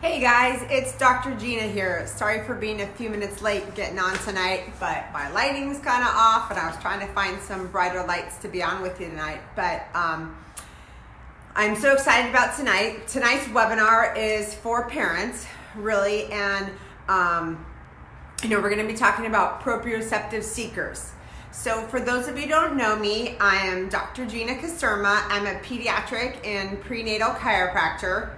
Hey guys, it's Dr. Gina here. Sorry for being a few minutes late getting on tonight, but my lighting's kind of off and I was trying to find some brighter lights to be on with you tonight. But I'm so excited about tonight. Tonight's webinar is for parents, really, and we're going to be talking about proprioceptive seekers. So for those of you who don't know me, I am Dr. Gina Caserma. I'm a pediatric and prenatal chiropractor.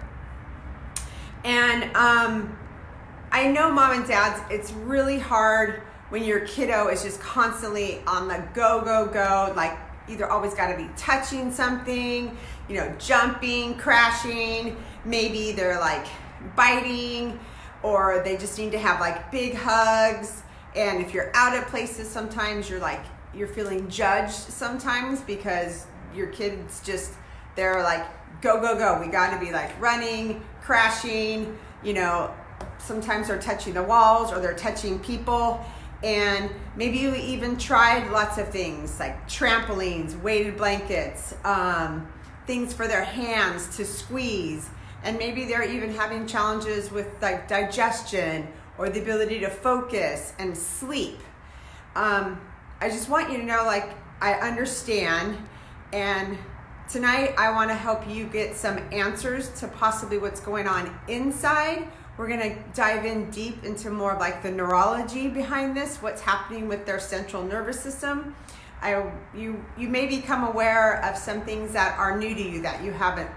And I know mom and dads, it's really hard when your kiddo is just constantly on the go, go, go, like either always got to be touching something, jumping, crashing, maybe they're like biting, or they just need to have like big hugs. And if you're out at places, sometimes you're feeling judged sometimes because your kids they're like, go, go, go. We got to be like running, crashing, sometimes they're touching the walls or they're touching people. And maybe you even tried lots of things like trampolines, weighted blankets, things for their hands to squeeze. And maybe they're even having challenges with like digestion or the ability to focus and sleep. I just want you to know, I understand. And tonight, I want to help you get some answers to possibly what's going on inside. We're going to dive in deep into more of like the neurology behind this, what's happening with their central nervous system. You may become aware of some things that are new to you that you haven't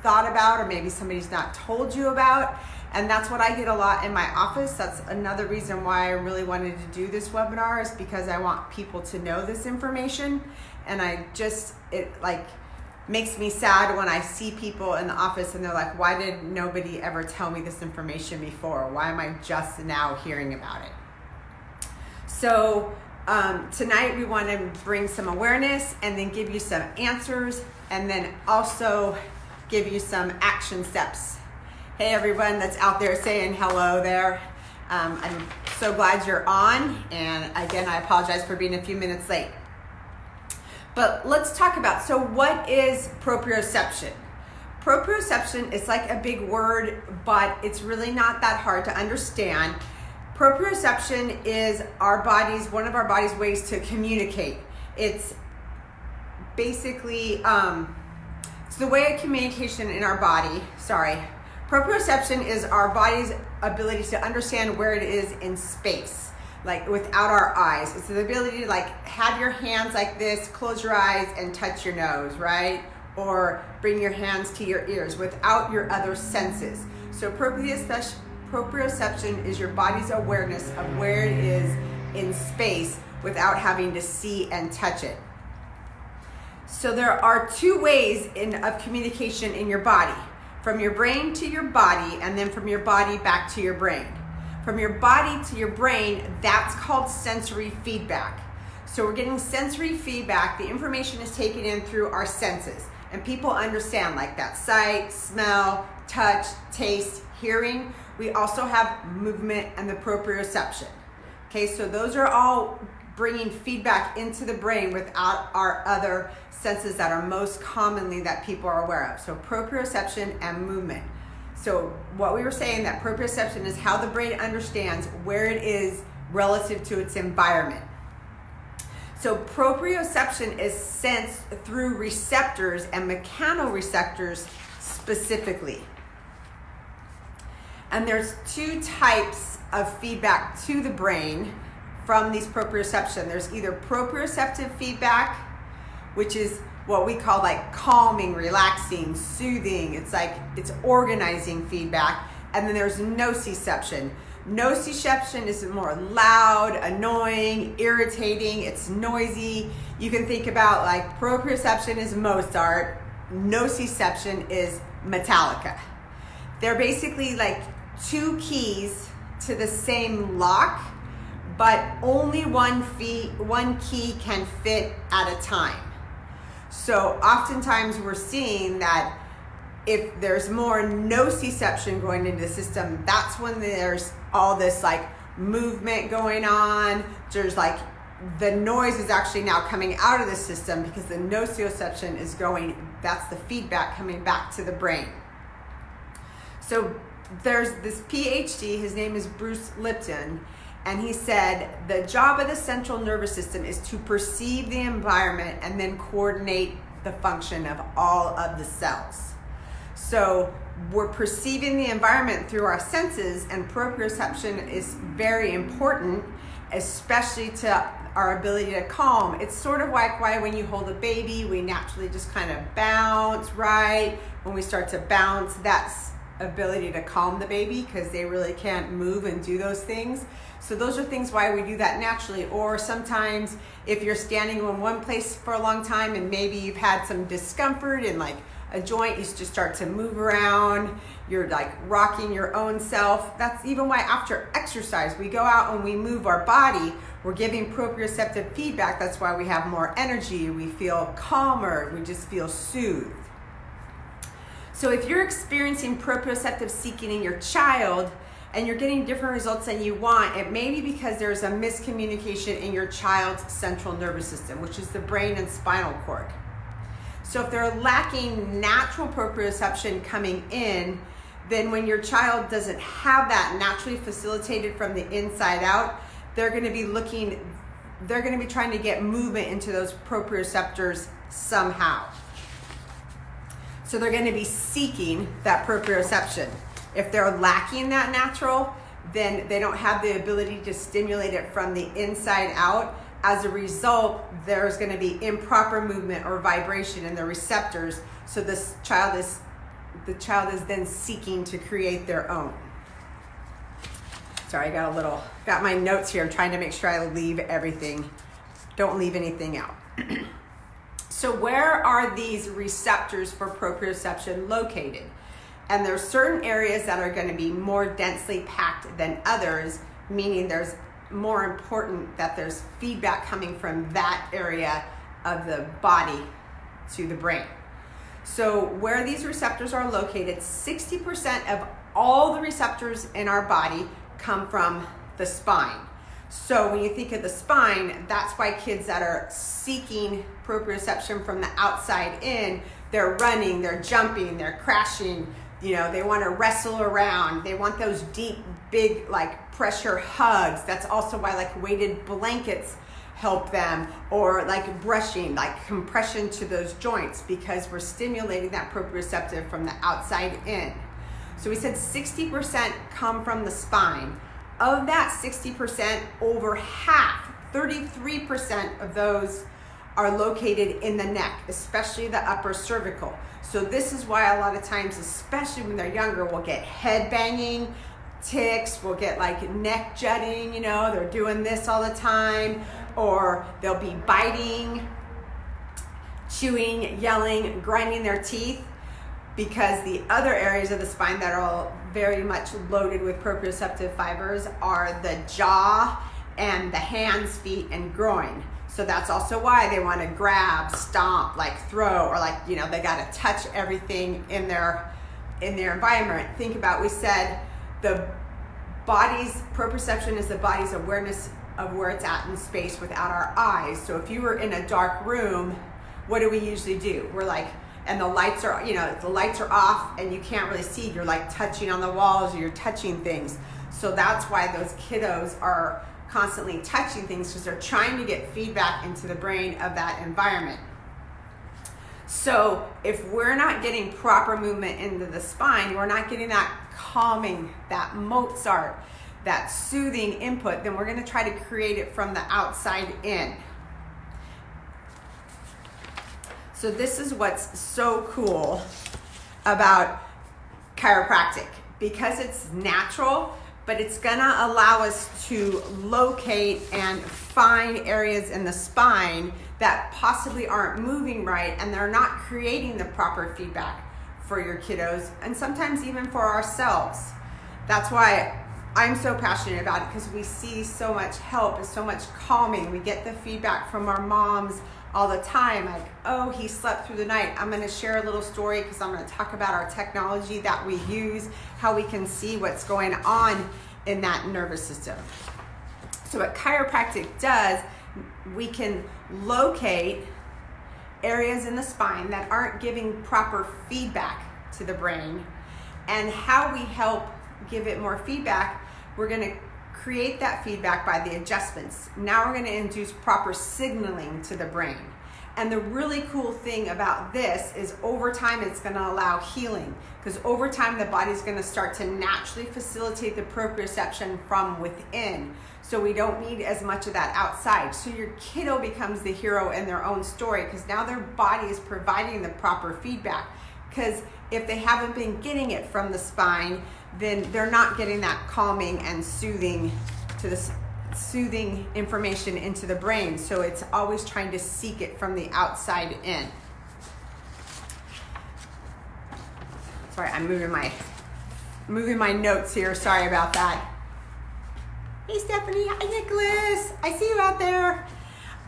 thought about, or maybe somebody's not told you about. And that's what I get a lot in my office. That's another reason why I really wanted to do this webinar, is because I want people to know this information. And it makes me sad when I see people in the office and they're like, why did nobody ever tell me this information before? Why am I just now hearing about it? So tonight we want to bring some awareness and then give you some answers, and then also give you some action steps. Hey everyone that's out there saying hello there. I'm so glad you're on, and again, I apologize for being a few minutes late. But let's talk about, so what is proprioception? Proprioception is like a big word, but it's really not that hard to understand. Proprioception is one of our body's ways to communicate. It's basically, it's the way of communication in our body. Proprioception is our body's ability to understand where it is in space. Like without our eyes. It's the ability to have your hands like this, close your eyes and touch your nose, right? Or bring your hands to your ears without your other senses. So proprioception is your body's awareness of where it is in space without having to see and touch it. So there are two ways of communication in your body. From your brain to your body, and then from your body back to your brain. From your body to your brain, that's called sensory feedback. So we're getting sensory feedback. The information is taken in through our senses. And people understand like that: sight, smell, touch, taste, hearing. We also have movement and the proprioception. Okay, so those are all bringing feedback into the brain without our other senses that are most commonly that people are aware of. So proprioception and movement. So what we were saying, that proprioception is how the brain understands where it is relative to its environment. So proprioception is sensed through receptors and mechanoreceptors specifically. And there's two types of feedback to the brain from these proprioception. There's either proprioceptive feedback, which is what we call calming, relaxing, soothing. It's organizing feedback. And then there's nociception. Nociception is more loud, annoying, irritating. It's noisy. You can think about proprioception is Mozart. Nociception is Metallica. They're basically two keys to the same lock, but only one key can fit at a time. So oftentimes we're seeing that if there's more nociception going into the system, that's when there's all this movement going on. There's the noise is actually now coming out of the system because the nociception is going, that's the feedback coming back to the brain. So there's this PhD, his name is Bruce Lipton, and he said the job of the central nervous system is to perceive the environment and then coordinate the function of all of the cells. So we're perceiving the environment through our senses, and proprioception is very important, especially to our ability to calm. It's sort of like why when you hold a baby, we naturally just kind of bounce, right? When we start to bounce, that's ability to calm the baby because they really can't move and do those things. So those are things why we do that naturally. Or sometimes if you're standing in one place for a long time and maybe you've had some discomfort in like a joint, you just start to move around, you're like rocking your own self. That's even why after exercise, we go out and we move our body, we're giving proprioceptive feedback. That's why we have more energy, we feel calmer, we just feel soothed. So if you're experiencing proprioceptive seeking in your child and you're getting different results than you want, it may be because there's a miscommunication in your child's central nervous system, which is the brain and spinal cord. So if they're lacking natural proprioception coming in, then when your child doesn't have that naturally facilitated from the inside out, they're going to be trying to get movement into those proprioceptors somehow. So they're going to be seeking that proprioception. If they're lacking that natural, then they don't have the ability to stimulate it from the inside out. As a result, there's going to be improper movement or vibration in the receptors. So the child is then seeking to create their own. Sorry, I got my notes here. I'm trying to make sure I don't leave anything out. So where are these receptors for proprioception located? And there's certain areas that are going to be more densely packed than others, meaning there's more important that there's feedback coming from that area of the body to the brain. So where these receptors are located, 60% of all the receptors in our body come from the spine. So when you think of the spine, that's why kids that are seeking proprioception from the outside in, they're running, they're jumping, they're crashing, they want to wrestle around. They want those deep, big, like pressure hugs. That's also why like weighted blankets help them, or like brushing, like compression to those joints, because we're stimulating that proprioceptive from the outside in. So we said 60% come from the spine. Of that 60%, over half, 33% of those are located in the neck, especially the upper cervical. So this is why a lot of times, especially when they're younger, we'll get head banging, tics, we'll get like neck jutting, they're doing this all the time, or they'll be biting, chewing, yelling, grinding their teeth, because the other areas of the spine that are all very much loaded with proprioceptive fibers are the jaw and the hands, feet, and groin. So that's also why they want to grab, stomp, like throw, or like, they got to touch everything in their environment. Think about, we said the body's proprioception is the body's awareness of where it's at in space without our eyes. So if you were in a dark room, what do we usually do? We're like, and the lights are, the lights are off and you can't really see, you're like touching on the walls or you're touching things. So that's why those kiddos are constantly touching things, because they're trying to get feedback into the brain of that environment. So if we're not getting proper movement into the spine, we're not getting that calming, that Mozart, that soothing input, then we're going to try to create it from the outside in. So this is what's so cool about chiropractic, because it's natural, but it's gonna allow us to locate and find areas in the spine that possibly aren't moving right, and they're not creating the proper feedback for your kiddos, and sometimes even for ourselves. That's why I'm so passionate about it, because we see so much help and so much calming. We get the feedback from our moms all the time, like, oh, he slept through the night. I'm going to share a little story, because I'm going to talk about our technology that we use, how we can see what's going on in that nervous system. So what chiropractic does, we can locate areas in the spine that aren't giving proper feedback to the brain, and how we help give it more feedback, we're going to create that feedback by the adjustments. Now we're going to induce proper signaling to the brain. And the really cool thing about this is over time it's going to allow healing, because over time the body's going to start to naturally facilitate the proprioception from within. So we don't need as much of that outside. So your kiddo becomes the hero in their own story, because now their body is providing the proper feedback. Because if they haven't been getting it from the spine, then they're not getting that calming and soothing information into the brain. So it's always trying to seek it from the outside in. Sorry, I'm moving my notes here. Sorry about that. Hey Stephanie, hi Nicholas. I see you out there.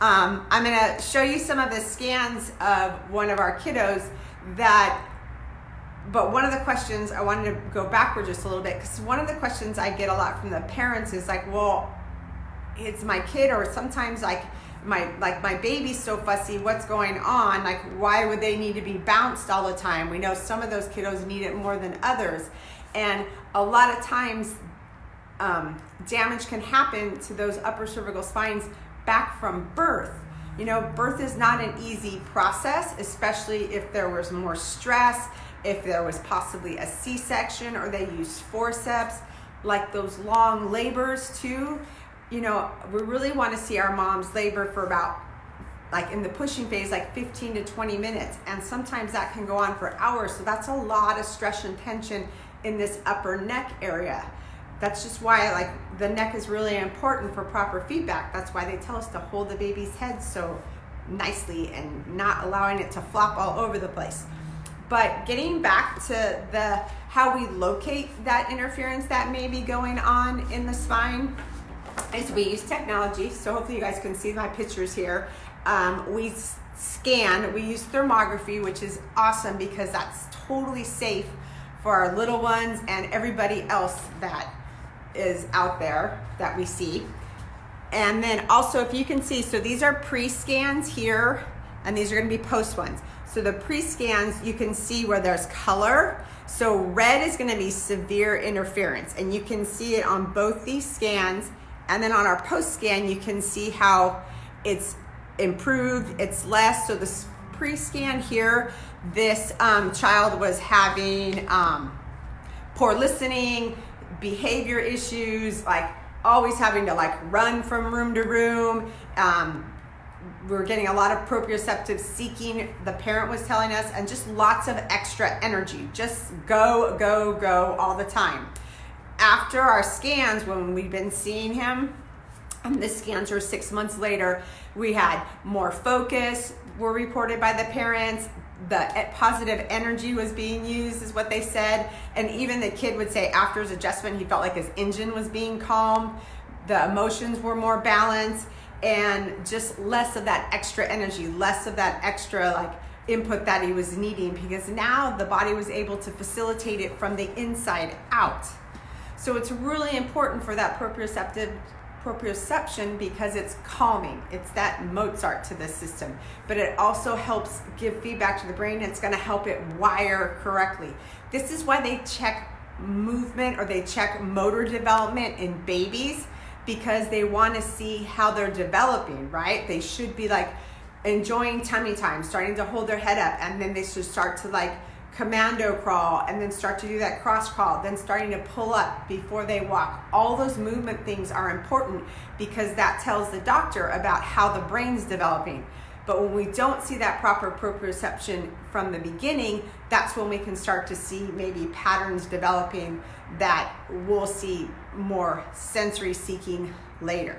I'm gonna show you some of the scans of one of our kiddos but one of the questions, I wanted to go backward just a little bit, because one of the questions I get a lot from the parents is like, well, it's my kid, or sometimes like my baby's so fussy, what's going on? Like, why would they need to be bounced all the time? We know some of those kiddos need it more than others. And a lot of times damage can happen to those upper cervical spines back from birth. You know, birth is not an easy process, especially if there was more stress, if there was possibly a C-section, or they used forceps, like those long labors too. You know, we really want to see our moms labor for about, like in the pushing phase, like 15 to 20 minutes. And sometimes that can go on for hours. So that's a lot of stress and tension in this upper neck area. That's just why, like, the neck is really important for proper feedback. That's why they tell us to hold the baby's head so nicely and not allowing it to flop all over the place. But getting back to how we locate that interference that may be going on in the spine is we use technology. So hopefully you guys can see my pictures here. We use thermography, which is awesome because that's totally safe for our little ones and everybody else that is out there that we see. And then also, if you can see, so these are pre-scans here, and these are going to be post ones. So the pre-scans, you can see where there's color. So red is going to be severe interference, and you can see it on both these scans. And then on our post scan, you can see how it's improved, it's less. So this pre-scan here, this child was having poor listening, behavior issues, like always having to like run from room to room. We're getting a lot of proprioceptive seeking, the parent was telling us, and just lots of extra energy, just go, go, go all the time. After our scans, when we've been seeing him, and the scans were 6 months later, we had more focus, were reported by the parents. The positive energy was being used, is what they said. And even the kid would say after his adjustment, he felt like his engine was being calmed. The emotions were more balanced, and just less of that extra energy, less of that extra like input that he was needing, because now the body was able to facilitate it from the inside out. So it's really important for that proprioception because it's calming. It's that Mozart to the system, but it also helps give feedback to the brain. It's going to help it wire correctly. This is why they check movement, or they check motor development in babies, because they want to see how they're developing, right? They should be like enjoying tummy time, starting to hold their head up, and then they should start to like commando crawl, and then start to do that cross crawl, then starting to pull up before they walk. All those movement things are important because that tells the doctor about how the brain's developing. But when we don't see that proper proprioception from the beginning, that's when we can start to see maybe patterns developing that we'll see more sensory seeking later.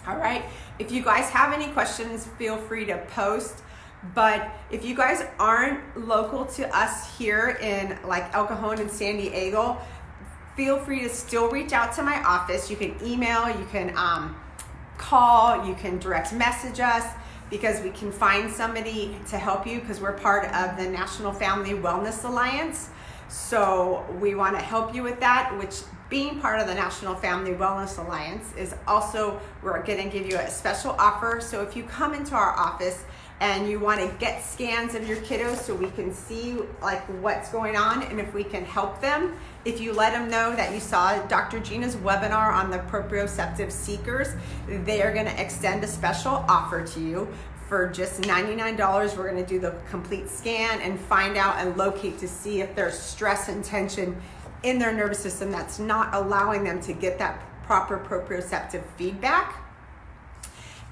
All right, if you guys have any questions, feel free to post. But if you guys aren't local to us here in like El Cajon and San Diego, feel free to still reach out to my office. You can email, you can call, you can direct message us, because we can find somebody to help you, because we're part of the National Family Wellness Alliance. So we want to help you with that, which being part of the National Family Wellness Alliance is also, we're going to give you a special offer. So if you come into our office and you want to get scans of your kiddos so we can see like what's going on and if we can help them, if you let them know that you saw Dr. Gina's webinar on the Proprioceptive Seekers, they are going to extend a special offer to you. For just $99, we're going to do the complete scan and find out and locate to see if there's stress and tension in their nervous system that's not allowing them to get that proper proprioceptive feedback.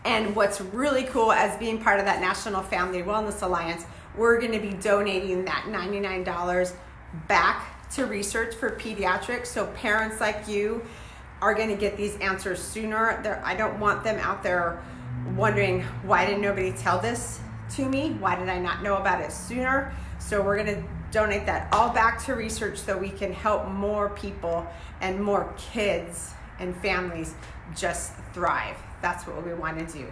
And what's really cool, as being part of that National Family Wellness Alliance, we're going to be donating that $99 back to research for pediatrics. So parents like you are going to get these answers sooner. I don't want them out there wondering, why didn't nobody tell this to me? Why did I not know about it sooner? So we're going to donate that all back to research so we can help more people and more kids and families just thrive. That's what we want to do.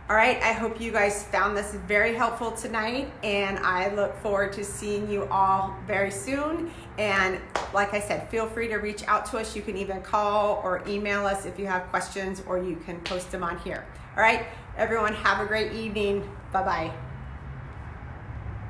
All right, I hope you guys found this very helpful tonight, and I look forward to seeing you all very soon. And like I said, feel free to reach out to us. You can even call or email us if you have questions, or you can post them on here. All right, everyone, have a great evening. Bye-bye.